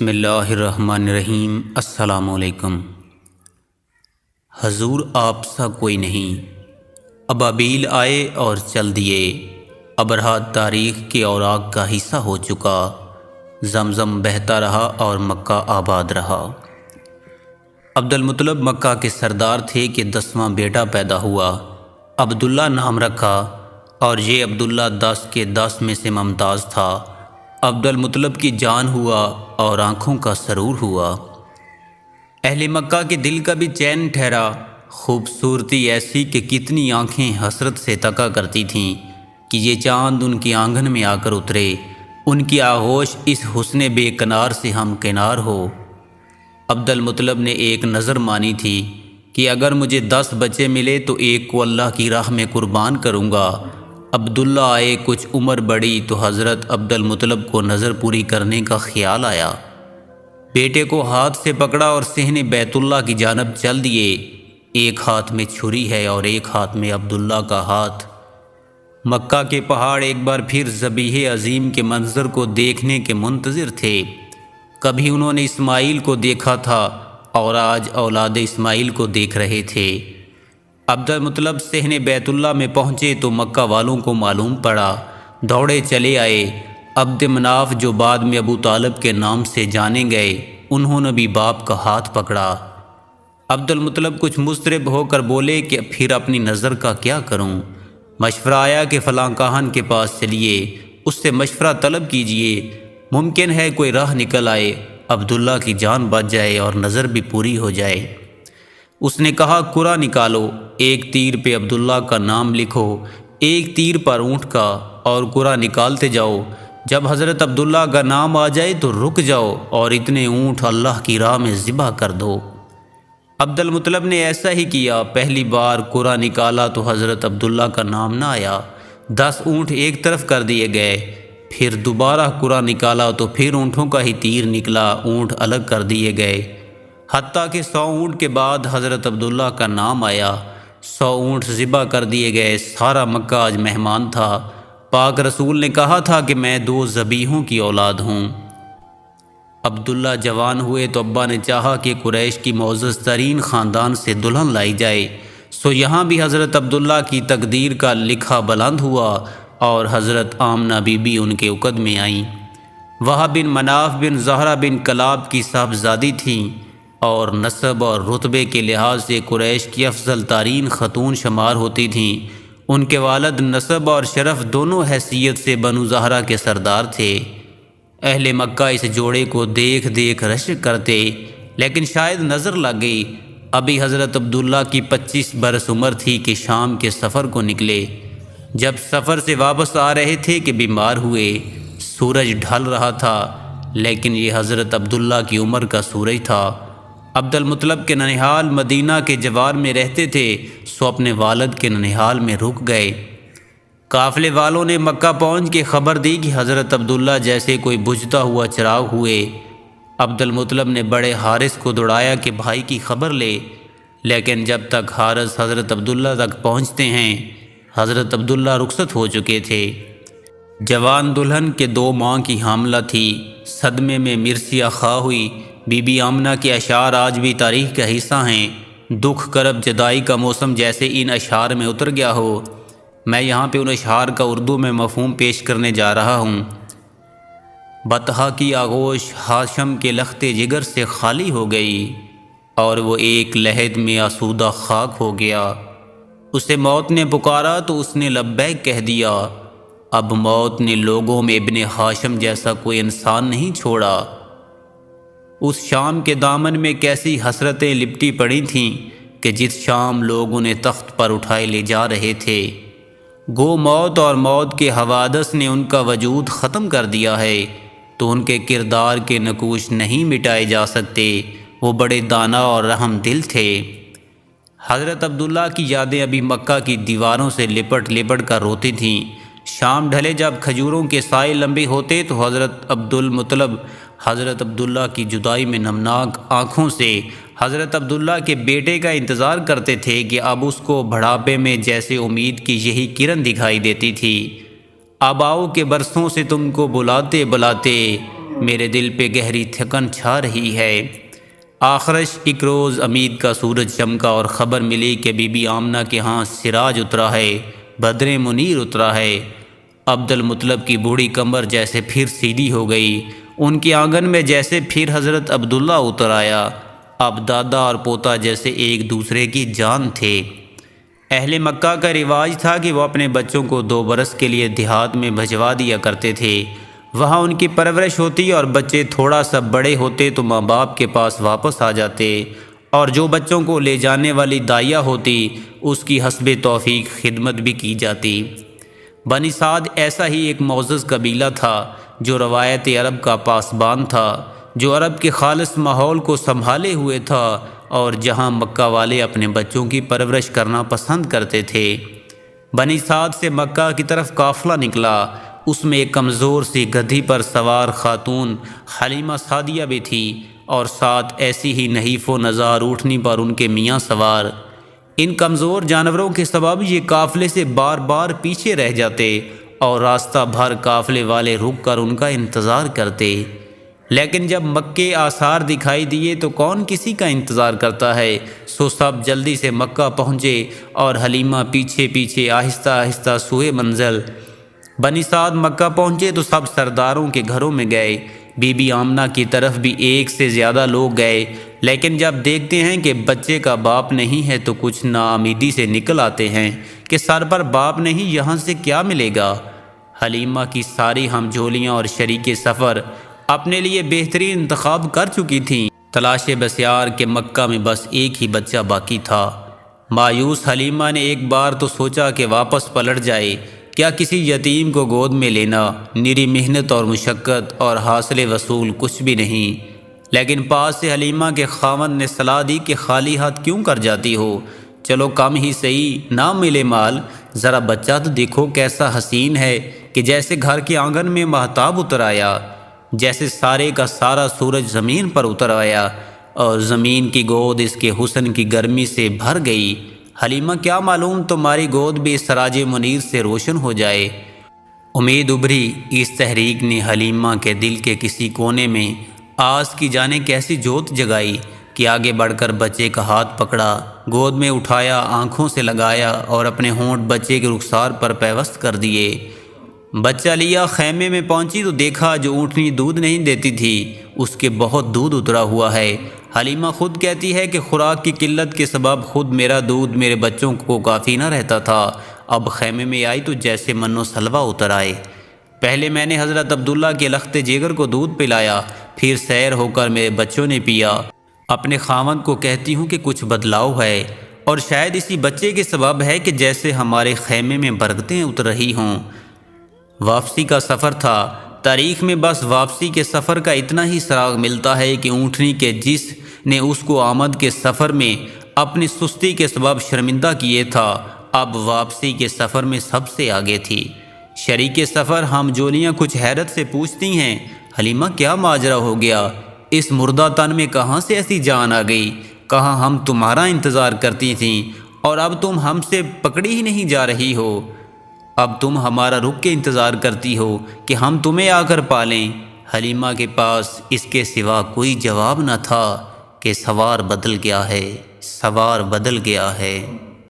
بسم اللہ الرحمن الرحیم۔ السلام علیکم۔ حضور آپ سا کوئی نہیں، ابابیل آئے اور چل دیے، ابرہا تاریخ کے اوراق کا حصہ ہو چکا، زمزم بہتا رہا اور مکہ آباد رہا۔ عبدالمطلب مکہ کے سردار تھے کہ 10واں بیٹا پیدا ہوا، عبداللہ نام رکھا، اور یہ عبداللہ 10 کے 10 میں سے ممتاز تھا۔ عبدالمطلب کی جان ہوا اور آنکھوں کا سرور ہوا۔ اہل مکہ کے دل کا بھی چین ٹھہرا، خوبصورتی ایسی کہ کتنی آنکھیں حسرت سے تکا کرتی تھیں کہ یہ چاند ان کی آنگن میں آ کر اترے، ان کی آغوش اس حسن بے کنار سے ہم کنار ہو۔ عبدالمطلب نے ایک نظر مانی تھی کہ اگر مجھے 10 بچے ملے تو ایک کو اللہ کی راہ میں قربان کروں گا۔ عبداللہ آئے، کچھ عمر بڑھی تو حضرت عبدالمطلب کو نظر پوری کرنے کا خیال آیا۔ بیٹے کو ہاتھ سے پکڑا اور صحن بیت اللہ کی جانب چل دیے۔ ایک ہاتھ میں چھری ہے اور ایک ہاتھ میں عبداللہ کا ہاتھ۔ مکہ کے پہاڑ ایک بار پھر ذبیح عظیم کے منظر کو دیکھنے کے منتظر تھے۔ کبھی انہوں نے اسماعیل کو دیکھا تھا اور آج اولاد اسماعیل کو دیکھ رہے تھے۔ عبدالمطلب صحن بیت اللہ میں پہنچے تو مکہ والوں کو معلوم پڑا، دوڑے چلے آئے۔ عبد مناف جو بعد میں ابو طالب کے نام سے جانے گئے، انہوں نے بھی باپ کا ہاتھ پکڑا۔ عبدالمطلب کچھ مضطرب ہو کر بولے کہ پھر اپنی نظر کا کیا کروں؟ مشورہ آیا کہ فلاں کاہن کے پاس چلیے، اس سے مشورہ طلب کیجئے، ممکن ہے کوئی راہ نکل آئے، عبداللہ کی جان بچ جائے اور نظر بھی پوری ہو جائے۔ اس نے کہا قرعہ نکالو، ایک تیر پہ عبداللہ کا نام لکھو، ایک تیر پر اونٹ کا، اور قرعہ نکالتے جاؤ۔ جب حضرت عبداللہ کا نام آ جائے تو رک جاؤ اور اتنے اونٹ اللہ کی راہ میں ذبح کر دو۔ عبدالمطلب نے ایسا ہی کیا۔ پہلی بار قرعہ نکالا تو حضرت عبداللہ کا نام نہ آیا، 10 اونٹ ایک طرف کر دیے گئے۔ پھر دوبارہ قرعہ نکالا تو پھر اونٹوں کا ہی تیر نکلا، اونٹ الگ کر دیے گئے، حتیٰ کہ 100 اونٹ کے بعد حضرت عبداللہ کا نام آیا، 100 اونٹ ذبح کر دیے گئے۔ سارا مکہ آج مہمان تھا۔ پاک رسول نے کہا تھا کہ میں 2 ذبیحوں کی اولاد ہوں۔ عبداللہ جوان ہوئے تو ابا نے چاہا کہ قریش کی معزز ترین خاندان سے دلہن لائی جائے، سو یہاں بھی حضرت عبداللہ کی تقدیر کا لکھا بلند ہوا اور حضرت آمنہ بی بی ان کے عقد میں آئیں۔ وہب بن مناف بن زہرہ بن کلاب کی صاحبزادی تھیں اور نسب اور رتبے کے لحاظ سے قریش کی افضل ترین خاتون شمار ہوتی تھیں۔ ان کے والد نسب اور شرف دونوں حیثیت سے بنو زہرہ کے سردار تھے۔ اہل مکہ اس جوڑے کو دیکھ دیکھ رشک کرتے، لیکن شاید نظر لگ گئی۔ ابھی حضرت عبداللہ کی 25 برس عمر تھی کہ شام کے سفر کو نکلے۔ جب سفر سے واپس آ رہے تھے کہ بیمار ہوئے۔ سورج ڈھل رہا تھا، لیکن یہ حضرت عبداللہ کی عمر کا سورج تھا۔ عبدالمطلب کے ننھال مدینہ کے جوار میں رہتے تھے، سو اپنے والد کے ننھال میں رک گئے۔ قافلے والوں نے مکہ پہنچ کے خبر دی کہ حضرت عبداللہ جیسے کوئی بجھتا ہوا چراغ ہوئے۔ عبدالمطلب نے بڑے حارث کو دوڑایا کہ بھائی کی خبر لے، لیکن جب تک حارث حضرت عبداللہ تک پہنچتے ہیں، حضرت عبداللہ رخصت ہو چکے تھے۔ جوان دلہن کے 2 ماہ کی حاملہ تھی، صدمے میں مرثیہ خواہ ہوئی۔ بی بی آمنہ کے اشعار آج بھی تاریخ کا حصہ ہیں۔ دکھ کرب جدائی کا موسم جیسے ان اشعار میں اتر گیا ہو۔ میں یہاں پہ ان اشعار کا اردو میں مفہوم پیش کرنے جا رہا ہوں۔ بطحا کی آغوش ہاشم کے لخت جگر سے خالی ہو گئی اور وہ ایک لحد میں آسودہ خاک ہو گیا۔ اسے موت نے پکارا تو اس نے لبیک کہہ دیا۔ اب موت نے لوگوں میں ابن ہاشم جیسا کوئی انسان نہیں چھوڑا۔ اس شام کے دامن میں کیسی حسرتیں لپٹی پڑی تھیں کہ جس شام لوگ انہیں تخت پر اٹھائے لے جا رہے تھے۔ گو موت اور موت کے حوادث نے ان کا وجود ختم کر دیا ہے، تو ان کے کردار کے نقوش نہیں مٹائے جا سکتے۔ وہ بڑے دانا اور رحم دل تھے۔ حضرت عبداللہ کی یادیں ابھی مکہ کی دیواروں سے لپٹ لپٹ کر روتی تھیں۔ شام ڈھلے جب کھجوروں کے سائے لمبے ہوتے تو حضرت عبدالمطلب حضرت عبداللہ کی جدائی میں نمناک آنکھوں سے حضرت عبداللہ کے بیٹے کا انتظار کرتے تھے کہ اب اس کو بڑھاپے میں جیسے امید کی یہی کرن دکھائی دیتی تھی۔ آباؤں کے برسوں سے تم کو بلاتے بلاتے میرے دل پہ گہری تھکن چھا رہی ہے۔ آخرش ایک روز امید کا سورج چمکا اور خبر ملی کہ بی بی آمنہ کے ہاں سراج اترا ہے، بدر منیر اترا ہے۔ عبد المطلب کی بوڑھی کمر جیسے پھر سیدھی ہو گئی، ان کے آنگن میں جیسے پھر حضرت عبداللہ اتر آیا۔ اب دادا اور پوتا جیسے ایک دوسرے کی جان تھے۔ اہل مکہ کا رواج تھا کہ وہ اپنے بچوں کو 2 برس کے لیے دیہات میں بھجوا دیا کرتے تھے، وہاں ان کی پرورش ہوتی اور بچے تھوڑا سا بڑے ہوتے تو ماں باپ کے پاس واپس آ جاتے، اور جو بچوں کو لے جانے والی دائیا ہوتی اس کی حسب توفیق خدمت بھی کی جاتی۔ بنی سعد ایسا ہی ایک معزز قبیلہ تھا جو روایت عرب کا پاسبان تھا، جو عرب کے خالص ماحول کو سنبھالے ہوئے تھا، اور جہاں مکہ والے اپنے بچوں کی پرورش کرنا پسند کرتے تھے۔ بنی سعد سے مکہ کی طرف قافلہ نکلا، اس میں ایک کمزور سی گدھی پر سوار خاتون حلیمہ سعدیہ بھی تھی، اور ساتھ ایسی ہی نحیف و نزار اونٹنی پر ان کے میاں سوار۔ ان کمزور جانوروں کے سبب یہ قافلے سے بار بار پیچھے رہ جاتے اور راستہ بھر قافلے والے رک کر ان کا انتظار کرتے، لیکن جب مکے آثار دکھائی دیے تو کون کسی کا انتظار کرتا ہے، سو سب جلدی سے مکہ پہنچے اور حلیمہ پیچھے پیچھے آہستہ آہستہ سوئے منزل۔ بنی سعد مکہ پہنچے تو سب سرداروں کے گھروں میں گئے، بی بی آمنہ کی طرف بھی 1 سے زیادہ لوگ گئے، لیکن جب دیکھتے ہیں کہ بچے کا باپ نہیں ہے تو کچھ ناامیدی سے نکل آتے ہیں کہ سر پر باپ نہیں، یہاں سے کیا ملے گا۔ حلیمہ کی ساری ہم جھولیاں اور شریک سفر اپنے لیے بہترین انتخاب کر چکی تھیں، تلاش بسیار کہ مکہ میں بس ایک ہی بچہ باقی تھا۔ مایوس حلیمہ نے ایک بار تو سوچا کہ واپس پلٹ جائے، کیا کسی یتیم کو گود میں لینا، نری محنت اور مشقت اور حاصل وصول کچھ بھی نہیں، لیکن پاس سے حلیمہ کے خاوند نے صلاح دی کہ خالی ہاتھ کیوں کر جاتی ہو، چلو کم ہی صحیح نہ ملے مال، ذرا بچہ تو دیکھو کیسا حسین ہے کہ جیسے گھر کے آنگن میں ماہتاب اتر آیا، جیسے سارے کا سارا سورج زمین پر اتر آیا اور زمین کی گود اس کے حسن کی گرمی سے بھر گئی۔ حلیمہ کیا معلوم تمہاری گود بھی سراج منیر سے روشن ہو جائے۔ امید ابھری، اس تحریک نے حلیمہ کے دل کے کسی کونے میں آس کی جانے کیسی جوت جگائی کہ آگے بڑھ کر بچے کا ہاتھ پکڑا، گود میں اٹھایا، آنکھوں سے لگایا اور اپنے ہونٹ بچے کے رخسار پر پیوست کر دیے۔ بچہ لیا خیمے میں پہنچی تو دیکھا جو اونٹنی دودھ نہیں دیتی تھی اس کے بہت دودھ اترا ہوا ہے۔ حلیمہ خود کہتی ہے کہ خوراک کی قلت کے سبب خود میرا دودھ میرے بچوں کو کافی نہ رہتا تھا، اب خیمے میں آئی تو جیسے من و سلوہ اتر آئے۔ پہلے میں نے حضرت عبداللہ کے لخت جگر کو دودھ پلایا، پھر سیر ہو کر میرے بچوں نے پیا۔ اپنے خاوند کو کہتی ہوں کہ کچھ بدلاؤ ہے، اور شاید اسی بچے کے سبب ہے کہ جیسے ہمارے خیمے میں برکتیں اتر رہی ہوں۔ واپسی کا سفر تھا، تاریخ میں بس واپسی کے سفر کا اتنا ہی سراغ ملتا ہے کہ اونٹنی کے جس نے اس کو آمد کے سفر میں اپنی سستی کے سبب شرمندہ کیے تھا، اب واپسی کے سفر میں سب سے آگے تھی۔ شریک سفر ہم جولیاں کچھ حیرت سے پوچھتی ہیں، حلیمہ کیا ماجرا ہو گیا، اس مردہ تن میں کہاں سے ایسی جان آ گئی، کہاں ہم تمہارا انتظار کرتی تھیں اور اب تم ہم سے پکڑی ہی نہیں جا رہی ہو، اب تم ہمارا رک کے انتظار کرتی ہو کہ ہم تمہیں آ کر پالیں۔ حلیمہ کے پاس اس کے سوا کوئی جواب نہ تھا کہ سوار بدل گیا ہے، سوار بدل گیا ہے۔